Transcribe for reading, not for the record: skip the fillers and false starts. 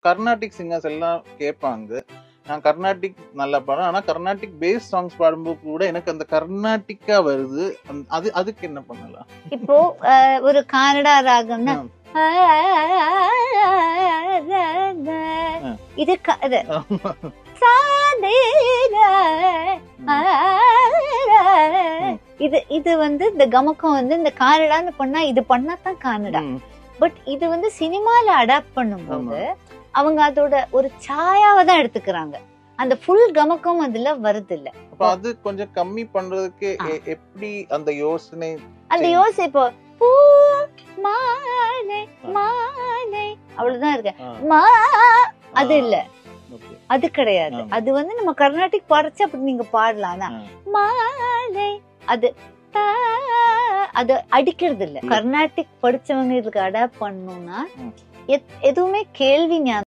Carnatic singers எல்லாம் கேட்பாங்க. நான் கர்நாடிக் நல்லா பாடுறேன். ஆனா கர்நாடிக் பேஸ் சாங்ஸ் பாடும்போது கூட எனக்கு அந்த கர்நாடிக்கா வருது. அதுக்கு என்ன பண்ணலாம்? இப்போ ஒரு கன்னடா ராகம்னா இது இது இது வந்து இந்த கமக்கம் வந்து இந்த கன்னடான்னு பண்ணா இது பண்ணாதான் கன்னடா. பட் இது வந்து சினிமால அடாப்ட் பண்ணும்போது அவங்க அதோட ஒரு சாயாவை தான் எடுத்துக்கிறாங்க. அந்த ஃபுல் கமக்கம் அதுல வருது இல்ல. அப்ப அது கொஞ்சம் கம்மி பண்றதுக்கு எப்படி அந்த யோசனை இப்போ பூ மாலை மாலை அவ்வளவுதான் இருக்கு. அது இல்ல, அது கிடையாது. அது வந்து நம்ம கர்நாடிக் பாடுச்சு அப்படி நீங்க பாடலாம். மாலை அது அது அடிக்கிறது இல்ல. கர்நாடிக் படிச்சவங்க இதுக்கு அடாப்ட் பண்ணணும்னா எதுவுமே கேள்வி